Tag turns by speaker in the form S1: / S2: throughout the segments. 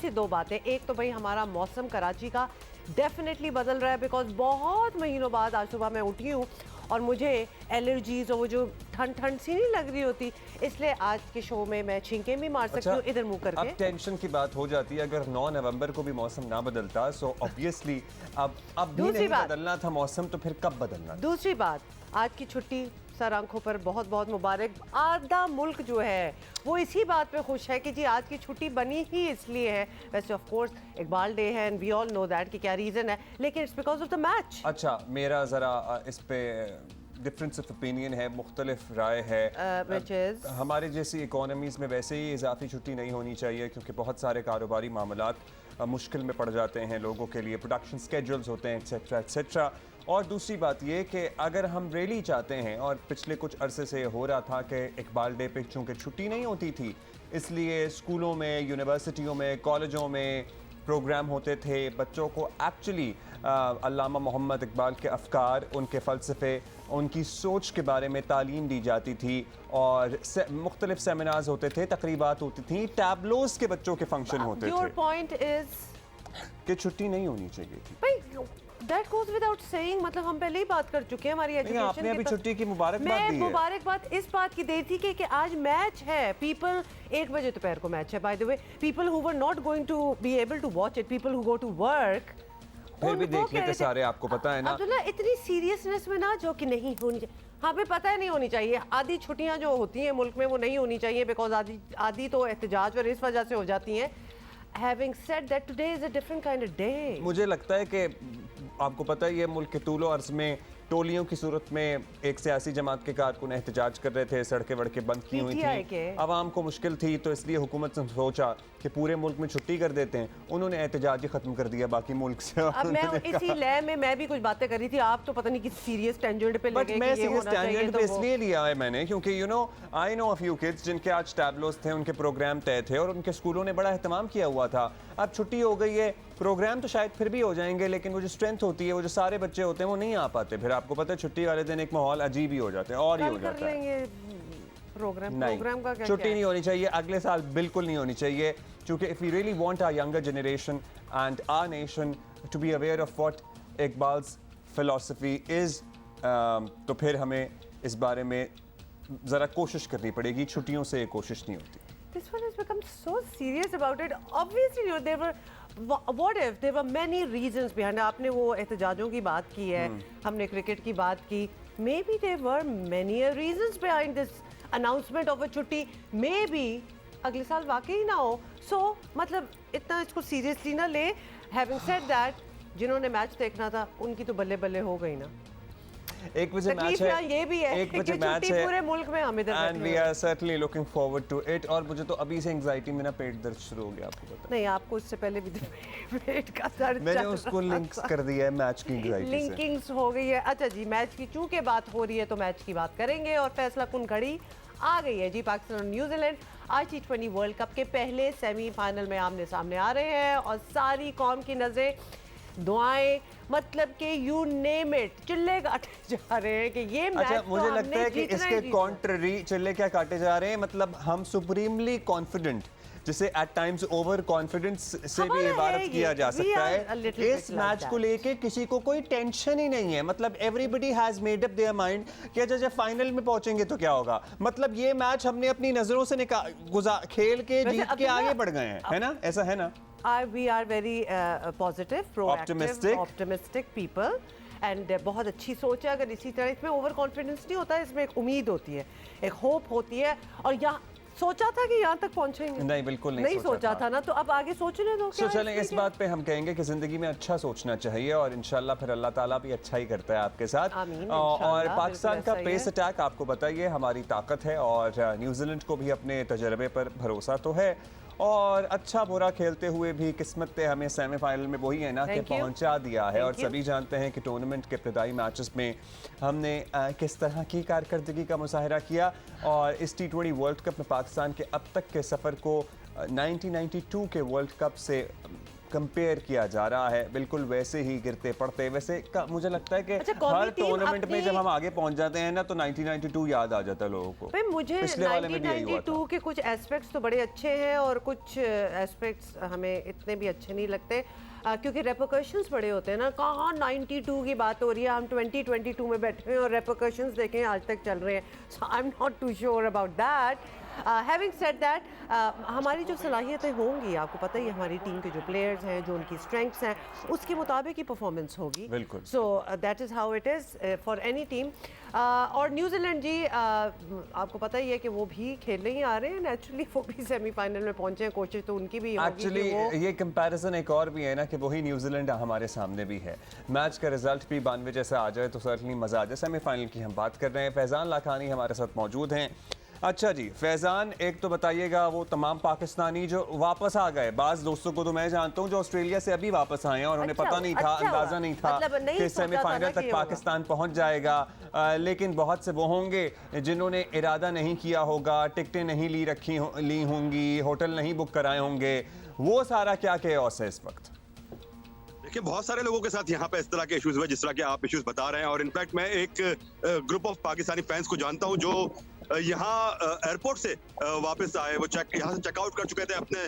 S1: सी दो बातें, एक तो भाई हमारा मौसम कराची का डेफिनेटली बदल रहा है, बिकॉज बहुत महीनों बाद आज सुबह मैं उठी हूँ और मुझे एलर्जीज और वो जो ठंड ठंड सी नहीं लग रही होती, इसलिए आज के शो में मैं छींकें भी मार सकती हूँ इधर मुंह करके।
S2: अब टेंशन की बात हो जाती है, अगर 9 नवंबर को भी मौसम ना बदलता, सो ऑब्वियसली अब भी नहीं बदलना था मौसम, तो फिर कब बदलना था?
S1: दूसरी बात, आज की छुट्टी सर आंखों पर बहुत बहुत मुबारक। आधा मुल्क जो है वो इसी बात पे खुश है कि जी आज की छुट्टी बनी ही इसलिए है। वैसे ऑफ कोर्स इकबाल डे है and we all know that कि क्या रीज़न है, लेकिन it's because of the match.
S2: अच्छा, मेरा ज़रा इस पे डिफरेंस ऑफ ओपिनियन है, मुख्तलिफ राय है। हमारे जैसी इकोनॉमीज़ में वैसे ही इजाफी छुट्टी नहीं होनी चाहिए, क्योंकि बहुत सारे कारोबारी मामलात मुश्किल में पड़ जाते हैं लोगों के लिए, प्रोडक्शन स्केड्यूल्स होते हैं एक्सेट्रा एक्सेट्रा। और दूसरी बात ये कि अगर हम रियली चाहते हैं, और पिछले कुछ अरसे से हो रहा था कि इकबाल डे पे चूँकि छुट्टी नहीं होती थी, इसलिए स्कूलों में, यूनिवर्सिटियों में, कॉलेजों में प्रोग्राम होते थे, बच्चों को एक्चुअली अल्लामा मोहम्मद इकबाल के अफकार, उनके फ़लसफ़े, उनकी सोच के बारे में तालीम दी जाती थी, और मुख्तलिफ सेमिनार्स होते थे, तकरीबात होती थी, टैबलोज़ के बच्चों के फंक्शन होते थे।
S1: योर पॉइंट इज
S2: कि छुट्टी नहीं होनी चाहिए थी।
S1: That goes without saying, मतलब हम पहले ही बात कर चुके हैं हमारी एजुकेशन
S2: आपने अभी छुट्टी की मुबारकबाद दी है।
S1: मुबारकबाद इस बात की दी थी कि आज मैच है, पीपल 1 बजे दोपहर को मैच है, by the way people who were not going to be able to watch it, people who go to work,
S2: फिर भी देख लेते सारे, आपको पता है ना।
S1: अब्दुल्ला इतनी सीरियसनेस में ना जो कि नहीं होनी चाहिए, हमें पता है नहीं होनी चाहिए। आधी छुट्टियां जो होती हैं मुल्क में वो नहीं होनी चाहिए, बिकॉज आधी तो एहतजाज और इस वजह से हो जाती हैं। Having said that, today is a different kind of day.
S2: मुझे लगता है कि आपको पता है ये मुल्क के तूलो अर्ज में टोलियों की सूरत में एक सियासी जमात के कारकुन एहतजाज कर रहे थे, सड़कें वड़कें बंद की हुई थी, आवाम को मुश्किल थी, तो इसलिए हुकूमत ने सोचा कि पूरे मुल्क में छुट्टी कर देते हैं, उन्होंने एहतजाज ही खत्म कर दिया बाकी मुल्क से।
S1: अब मैं इसी लय में मैं भी कुछ बातें कर रही थी, आप तो पता नहीं किसी सीरियस टेंजेंट पे लगे।
S2: मैं सीरियस टेंजेंट पे इसलिए लिया है मैंने, क्योंकि you know I know a few kids जिनके आज टैबलोस थे, उनके प्रोग्राम तय थे और उनके स्कूलों ने बड़ा एहतमाम किया हुआ था। अब छुट्टी हो गई है, प्रोग्राम तो शायद फिर भी हो जाएंगे, लेकिन वो जो स्ट्रेंथ होती है, वो जो सारे बच्चे होते हैं वो नहीं आ पाते। फिर आपको पता है छुट्टी वाले दिन एक माहौल अजीब ही हो जाता है, और ही हो जाता है।
S1: प्रोग्राम का क्या
S2: छुट्टी नहीं होनी चाहिए, अगले साल बिल्कुल नहीं होनी चाहिए, क्योंकि if we really want our younger generation and our nation to be aware of what Iqbal's philosophy is, तो फिर हमें इस बारे में ज़रा कोशिश करनी पड़ेगी, छुट्टियों से कोशिश नहीं होती।
S1: This one has become so serious about it. Obviously, there were what if there were many reasons behind it. आपने वो एहतजाजों की बात की है, हमने क्रिकेट की बात की. Maybe there were many reasons behind this announcement of a छुट्टी. Maybe अगले साल वाकई ना हो. So मतलब इतना इसको सीरियसली ना ले. Having said that, जिन्होंने मैच देखना था उनकी तो बल्ले बल्ले हो गई ना.
S2: 1 बजे मैच है,
S1: ये भी है
S2: 1 बजे मैच है
S1: पूरे मुल्क में, हम इधर
S2: and we are certainly looking forward to it. और मुझे तो अभी से एंजाइटी में ना पेट दर्द शुरू हो गया, आपको पता
S1: नहीं, आपको इससे पहले भी पेट का दर्द
S2: मैंने उसको लिंक्स कर दिया है मैच की एंजाइटी से,
S1: लिंकिंग्स हो गई है। अच्छा जी, मैच की चूंकि बात हो रही है तो मैच की बात करेंगे, और फैसला कुन घड़ी आ गई है जी। पाकिस्तान और न्यूजीलैंड आज T20 वर्ल्ड कप के पहले सेमीफाइनल में आमने सामने आ रहे हैं, और सारी कौम की नजरें, दुआएं, मतलब कि यू नेम इट, चिल्ले काटे जा रहे हैं कि ये मैच।
S2: अच्छा, मुझे लगता है कि इसके कॉन्ट्ररी चिल्ले क्या काटे जा रहे हैं, मतलब हम सुप्रीमली कॉन्फिडेंट, जिसे एट टाइम्स ओवर कॉन्फिडेंस से भी इबारत किया जा सकता है, इस मैच को लेके किसी को कोई टेंशन ही नहीं है। मतलब everybody has made up their mind कि अच्छा जब फाइनल में पहुंचेंगे तो क्या होगा। मतलब ये मैच हमने अपनी नजरों से खेल के जीत के आगे बढ़ गए हैं, है ना? ऐसा है ना?
S1: We are very positive, proactive, optimistic people, and बहुत अच्छी सोच है। अगर इसी तरह, इसमें ओवर कॉन्फिडेंस नहीं होता, इसमें एक उम्मीद होती है, एक होप होती है। और यहाँ सोचा था कि यहाँ तक पहुँचेंगे?
S2: नहीं, बिल्कुल नहीं
S1: सोचा था ना, तो अब आगे सोचने दो।
S2: तो चलें, इस बात पे हम कहेंगे कि ज़िंदगी में अच्छा सोचना चाहिए, और इंशाल्लाह फिर अल्लाह ताला भी अच्छा ही करता है आपके साथ। और पाकिस्तान का पेस अटैक आपको बताइए हमारी ताकत है, और न्यूजीलैंड को भी अपने तजर्बे पर भरोसा तो है, और अच्छा बुरा खेलते हुए भी किस्मत ने हमें सेमीफाइनल में वही है ना कि पहुंचा दिया है। और सभी जानते हैं कि टूर्नामेंट के इब्तदाई मैचेस में हमने किस तरह की कारकर्दगी का मुजाहरा किया, और इस T20 वर्ल्ड कप में पाकिस्तान के अब तक के सफ़र को 1992 के वर्ल्ड कप से कंपेयर किया जा रहा है बिल्कुल वैसे ही गिरते पड़ते वैसे मुझे लगता है कि
S1: अच्छा, कौमी
S2: हर
S1: टीम
S2: टूर्नामेंट में
S1: अपनी-
S2: जब हम आगे पहुंच जाते हैं ना तो 1992 याद आ जाता है लोगों को।
S1: भाई मुझे
S2: पिछले वाले में भी यही हुआ था।
S1: 1992 के कुछ एस्पेक्ट्स तो बड़े अच्छे हैं और कुछ एस्पेक्ट्स हमें इतने भी अच्छे नहीं लगते, क्योंकि रेपोकशंस बड़े होते हैं ना। कहाँ 92 की बात हो रही है, हम 2022 में बैठे हैं और रेपोकशंस देखें आज तक चल रहे हैं। So I am not too sure about that. Having said that, हमारी जो सलाहियतें होंगी, आपको पता ही है हमारी टीम के जो प्लेयर्स हैं, जो उनकी स्ट्रेंथ्स हैं, उसके मुताबिक ही परफॉर्मेंस होगी।
S2: बिल्कुल।
S1: So that is how it is for any team. और न्यूजीलैंड जी, आपको पता ही है कि वो भी खेलने ही आ रहे हैं नेचुरली, वो भी सेमीफाइनल में पहुंचे हैं, कोशिश तो उनकी भी होगी
S2: एक्चुअली
S1: कि वो
S2: ये कंपैरिजन एक और भी है ना कि वही न्यूजीलैंड हमारे सामने भी है। मैच का रिजल्ट भी 92 जैसा आ जाए तो सर्टनली मजा आ जाए। सेमीफाइनल की हम बात कर रहे हैं, फैजान लाखानी हमारे साथ मौजूद हैं। अच्छा जी फैजान, एक तो बताइएगा वो तमाम पाकिस्तानी जो वापस आ गए, बाज दोस्तों को तो मैं जानता हूँ जो ऑस्ट्रेलिया से अभी वापस आए हैं और उन्हें पता नहीं था, अंदाजा नहीं था कि सेमीफाइनल तक पाकिस्तान पहुंच जाएगा, लेकिन बहुत से वो होंगे जिन्होंने इरादा नहीं किया होगा, टिकटें नहीं ली होंगी, होटल नहीं बुक कराए होंगे, वो सारा क्या केओस है इस वक्त?
S3: देखिए बहुत सारे लोगों के साथ यहाँ पे इस तरह के इश्यूज हुए जिस तरह के आप इश्यूज बता रहे हैं, और इनफैक्ट मैं एक ग्रुप ऑफ पाकिस्तानी फैंस को जानता हूँ जो यहाँ एयरपोर्ट से वापस आए। वो यहाँ से चेकआउट कर चुके थे, अपने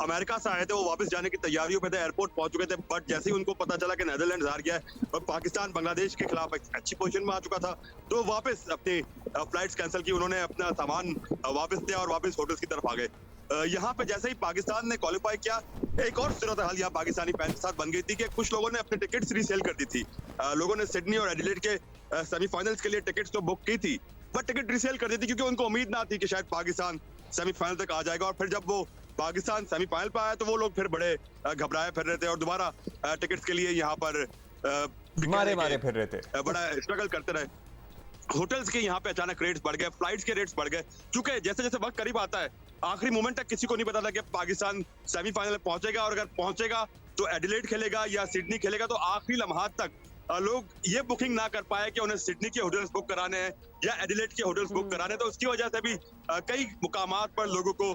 S3: अमेरिका से आए थे, वो वापस जाने की तैयारियों पे थे, एयरपोर्ट पहुंच चुके थे, बट जैसे ही उनको पता चला कि नेदरलैंड्स हार गया है और पाकिस्तान बांग्लादेश के खिलाफ एक अच्छी पोजीशन में आ चुका था, तो वापस अपनी फ्लाइट्स कैंसिल की, उन्होंने अपना सामान वापस दिया और वापस होटल्स की तरफ आ गए। यहाँ पे जैसे ही पाकिस्तान ने क्वालिफाई किया, एक और सूरत हाल यहाँ पाकिस्तानी फैंस के साथ बन गई थी कि कुछ लोगों ने अपने टिकट्स रीसेल कर दी थी। लोगों ने सिडनी और एडिलेड के सेमीफाइनल्स के लिए टिकट्स तो बुक की थी, बट टिकट रीसेल कर दी थी क्योंकि उनको उम्मीद ना थी कि शायद पाकिस्तान सेमीफाइनल तक आ जाएगा। और फिर जब वो पाकिस्तान सेमीफाइनल पे आया तो वो लोग फिर बड़े घबराए फिर रहे थे और दोबारा टिकट्स के लिए यहाँ पर
S2: मारे फिर रहे थे,
S3: बड़ा स्ट्रगल करते रहे। होटल्स के यहाँ पे अचानक रेट्स बढ़ गए, फ्लाइट्स के रेट्स बढ़ गए, क्योंकि जैसे जैसे वक्त करीब आता है आखिरी मोमेंट तक किसी को नहीं पता था कि पाकिस्तान सेमीफाइनल में पहुंचेगा, और अगर पहुंचेगा तो एडिलेड खेलेगा या सिडनी खेलेगा। तो आखिरी लम्हात तक लोग ये बुकिंग ना कर पाए कि उन्हें सिडनी के होटल्स बुक कराने हैं या एडिलेड के होटल्स बुक कराने हैं, तो उसकी वजह से भी कई मुकामात पर लोगों को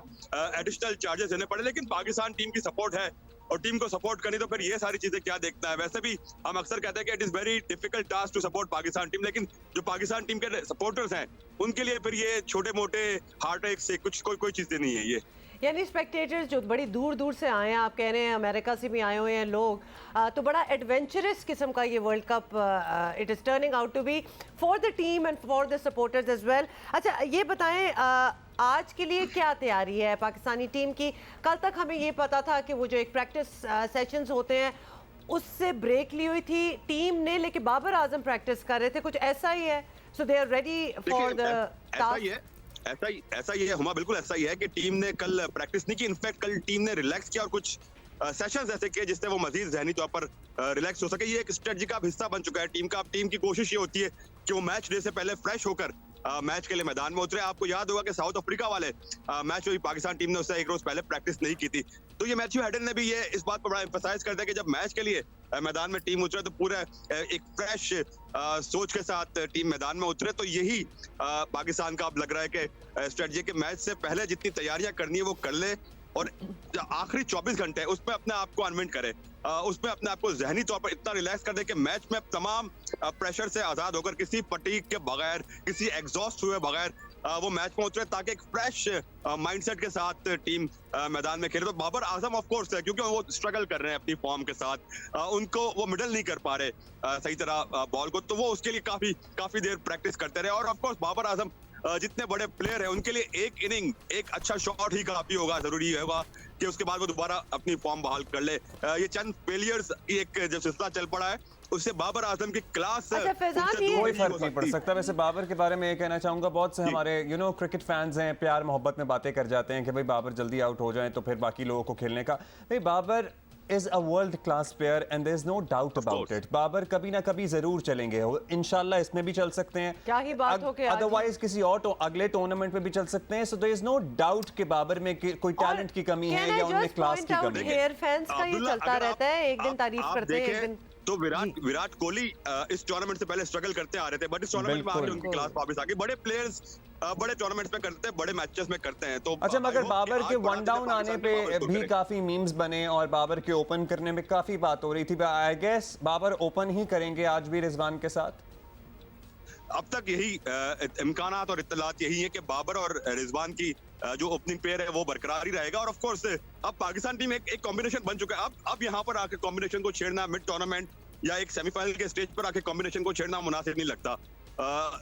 S3: एडिशनल चार्जेस देने पड़े। लेकिन पाकिस्तान टीम की सपोर्ट है और टीम को सपोर्ट करनी, तो फिर ये सारी चीजें क्या देखना है। वैसे भी हम अक्सर कहते हैं कि it is very difficult task to support Pakistan team, लेकिन जो पाकिस्तान टीम के सपोर्टर्स हैं उनके लिए फिर ये छोटे मोटे हार्ट अटैक से कुछ कोई चीजें नहीं है ये।
S1: यानी स्पेक्टेटर्स जो बड़ी दूर दूर से आए हैं, आप कह रहे हैं अमेरिका से भी आए हुए हैं लोग, तो बड़ा एडवेंचरस किस्म का ये world cup it is turning out to be for the team and for the supporters as well. अच्छा ये बताएं, आज के लिए क्या तैयारी है पाकिस्तानी टीम की? कल तक हमें ये पता था कि वो जो एक प्रैक्टिस सेशंस होते हैं उससे ब्रेक ली हुई थी टीम ने, लेकिन बाबर आजम प्रैक्टिस कर रहे थे, कुछ ऐसा ही है? So they are ready for the task.
S3: ऐसा ही है हुमा, बिल्कुल ऐसा ही है कि टीम ने कल प्रैक्टिस नहीं की। इनफैक्ट कल टीम ने रिलैक्स किया और कुछ सेशंस ऐसे किए जिससे वो मजीद जहनी तौर पर रिलैक्स हो सके। ये एक स्ट्रेटजी का हिस्सा बन चुका है टीम का। अब टीम की कोशिश ये होती है कि वो मैच डे से पहले फ्रेश होकर मैच के लिए मैदान में उतरे। आपको याद होगा कि साउथ अफ्रीका वाले मैच में पाकिस्तान टीम ने उससे एक रोज पहले प्रैक्टिस नहीं की थी, तो ये मैथ्यू हेडन ने भी ये इस बात पर बड़ा एम्फसाइज कर दिया कि जब मैच के लिए मैदान में टीम उतरे तो पूरा एक फ्रेश सोच के साथ टीम मैदान में उतरे। तो यही पाकिस्तान का अब लग रहा है कि स्ट्रेटजी के मैच से पहले जितनी तैयारियां करनी है वो कर ले और आखिरी 24 घंटे उसमें अपने आप को अनविंड करे, उसमें अपने आप को जहनी तौर पर इतना रिलैक्स कर दे कि मैच में तमाम प्रेशर से आजाद होकर, किसी फटीग के बगैर, किसी एग्जॉस्ट हुए बगैर वो मैच में उतरे, ताकि एक फ्रेश माइंडसेट के साथ टीम मैदान में खेले। तो बाबर आजम ऑफ कोर्स है, क्योंकि वो स्ट्रगल कर रहे हैं अपनी फॉर्म के साथ, उनको वो मिडल नहीं कर पा रहे सही तरह बॉल को, तो वो उसके लिए काफी देर प्रैक्टिस करते रहे। और ऑफ कोर्स बाबर आजम जितने बड़े प्लेयर हैं उनके लिए एक इनिंग, एक अच्छा शॉट ही काफी होगा, जरूरी होगा कि उसके बाद वो दोबारा अपनी फॉर्म बहाल कर ले। ये चंद फेलियर्स की एक जब सिलसिला चल पड़ा है उससे बाबर आजम की क्लास
S2: कोई फर्क नहीं पड़ सकता। वैसे बाबर के बारे में ये कहना चाहूंगा, बहुत से हमारे क्रिकेट फैंस हैं, प्यार मोहब्बत में बातें कर जाते हैं कि भाई बाबर जल्दी आउट हो जाए तो फिर बाकी लोगों को खेलने का। भाई Babar is a world class player and there is no doubt about it. Babar कभी ना कभी जरूर चलेंगे, इंशाल्लाह इसमें भी चल सकते हैं,
S1: क्या ही बात हो के
S2: अदरवाइज किसी और अगले टूर्नामेंट में भी चल सकते हैं। so there is no doubt कि बाबर में कोई टैलेंट की कमी है या उनमें क्लास की कमी है।
S1: हेयर फैंस का ये चलता रहता है, एक दिन तारीफ करते हैं, एक दिन
S3: तो विराट कोहली इस टूर्नामेंट से पहले स्ट्रगल करते आ रहे थे, बट इस टूर्नामेंट में आके उनकी क्लास वापस आ गई। बड़े प्लेयर्स बड़े टूर्नामेंट्स में करते हैं, बड़े मैचेस में करते हैं। तो
S2: अच्छा, मगर बाबर के वन डाउन आने पे भी काफी मीम्स बने और बाबर के ओपन करने में काफी बात हो रही थी। आई गेस बाबर ओपन ही करेंगे आज भी रिजवान के साथ।
S3: अब तक यही इम्कानात और इत्तलात यही है कि बाबर और रिजवान की जो ओपनिंग पेयर है वो बरकरार ही रहेगा। और ऑफ कोर्स अब पाकिस्तान टीम एक कॉम्बिनेशन बन चुका है। अब यहाँ पर आके कॉम्बिनेशन को छेड़ना मिड टूर्नामेंट या एक सेमीफाइनल के स्टेज पर आके कॉम्बिनेशन को छेड़ना मुनासिब नहीं लगता।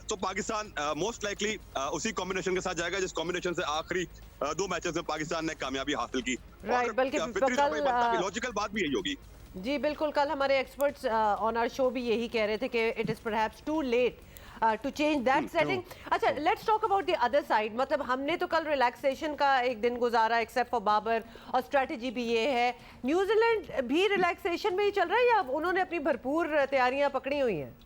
S3: तो पाकिस्तान मोस्ट लाइकली उसी कॉम्बिनेशन के साथ जाएगा जिस कॉम्बिनेशन से आखिरी 2 मैचेस में पाकिस्तान ने कामयाबी हासिल की।
S1: राइट, बल्कि
S3: लॉजिकल बात भी यही होगी।
S1: जी बिल्कुल, कल हमारे एक्सपर्ट्स ऑन आवर शो भी यही कह रहे थे कि it is perhaps too late to change that setting. अच्छा, let's talk about the other side. मतलब हमने तो कल रिलैक्सेशन का एक दिन गुजारा एक्सेप्ट फॉर बाबर, और स्ट्रेटजी भी ये है। न्यूजीलैंड भी रिलैक्सेशन में ही चल रहा है या उन्होंने अपनी भरपूर तैयारियां पकड़ी हुई हैं?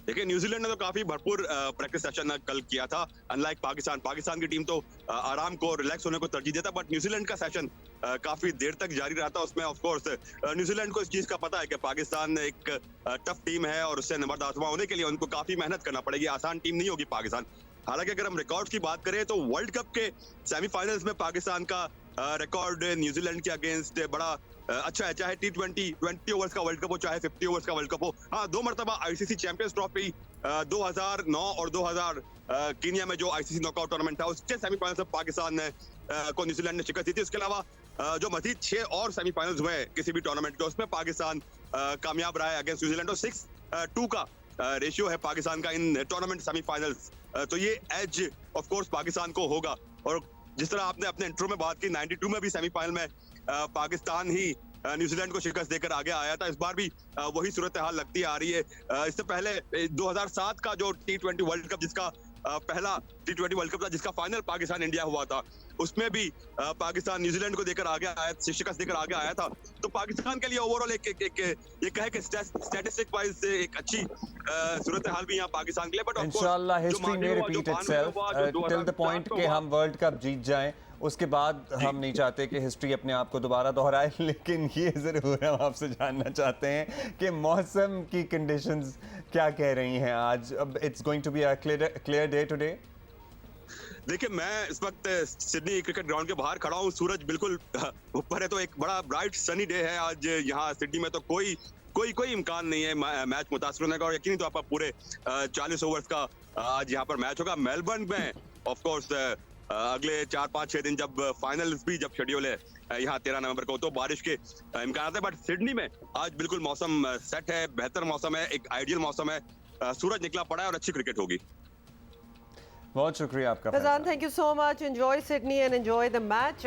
S3: देखिए, न्यूजीलैंड ने तो काफी भरपूर प्रैक्टिस सेशन कल किया था। अनलाइक पाकिस्तान की टीम तो आराम को, रिलैक्स होने को तरजीह देता, बट न्यूजीलैंड का सेशन काफी देर तक जारी रहा था। उसमें ऑफ कोर्स न्यूजीलैंड को इस चीज का पता है कि पाकिस्तान एक टफ टीम है और उससे नंबर दासमा होने के लिए उनको काफी मेहनत करना पड़ेगी। आसान टीम नहीं होगी पाकिस्तान। हालांकि अगर हम रिकॉर्ड की बात करें तो वर्ल्ड कप के सेमीफाइनल्स में पाकिस्तान का रिकॉर्ड न्यूजीलैंड के अगेंस्ट बड़ा अच्छा है। चाहे T20 ओवर्स का वर्ल्ड कप हो, चाहे 50 ओवर्स का वर्ल्ड कप हो। हाँ, 2 मरतबा आईसीसी चैंपियंस ट्रॉफी 2009 और 2000 कीनिया में जो आईसीसी नॉकआउट टूर्नामेंट था उसके सेमीफाइनल से पाकिस्तान ने को न्यूजीलैंड ने शिकस्त दी थी। उसके अलावा जो मजीद 6 और सेमीफाइनल्स हुए किसी भी टूर्नामेंट के, उसमें पाकिस्तान कामयाब रहा है अगेंस्ट न्यूजीलैंड। और 6-2 का रेशियो है पाकिस्तान का इन टूर्नामेंट सेमीफाइनल्स। तो ये एज ऑफ कोर्स पाकिस्तान को होगा। और जिस तरह आपने अपने इंट्रो में बात की, 92 में भी सेमीफाइनल में पाकिस्तान ही न्यूजीलैंड को शिकस्त देकर आगे आया था। इस बार भी वही सूरत हाल लगती आ रही है। इससे पहले 2007 का जो T20 वर्ल्ड कप, जिसका पहला T20 वर्ल्ड कप था जिसका फाइनल पाकिस्तान इंडिया हुआ था, उसमें भी पाकिस्तान न्यूजीलैंड को देकर आगे आया, शिकस्त देकर आगे आया था। तो पाकिस्तान के लिए ओवरऑल एक ये कहे कि स्टैटिस्टिक वाइज से एक अच्छी सूरत हाल भी यहाँ पाकिस्तान के लिए। बट
S2: इंशाल्लाह हिस्ट्री में repeat itself till the point कि हम वर्ल्ड कप जीत जाएं। उसके बाद हम नहीं चाहते कि हिस्ट्री अपने आप को दोबारा दोहराए, लेकिन ये ज़रूर हम आपसे जानना चाहते हैं कि मौसम की कंडीशंस क्या कह रही हैं आज। अब it's going to be a clear day today.
S3: देखिए, मैं इस वक्त सिडनी क्रिकेट ग्राउंड के बाहर खड़ा हूँ। सूरज बिल्कुल ऊपर है, तो एक बड़ा ब्राइट सनी डे है आज यहाँ सिडनी में। तो कोई इम्कान नहीं है मैच मुतासर होने का। और यकीनी तौर पर पूरे 40 ओवर्स का आज यहाँ पर मैच होगा। मेलबर्न में ऑफ कोर्स अगले 4-5-6 दिन जब फाइनल्स भी जब शेड्यूल है यहाँ 13 नवंबर को, तो बारिश के इम्कान है। बट सिडनी में आज बिल्कुल मौसम सेट है, बेहतर मौसम है, एक आइडियल मौसम है। सूरज निकला पड़ा है और अच्छी क्रिकेट होगी।
S2: बहुत शुक्रिया आपका
S1: Faizan, thank you so much. Enjoy Sydney and enjoy the match.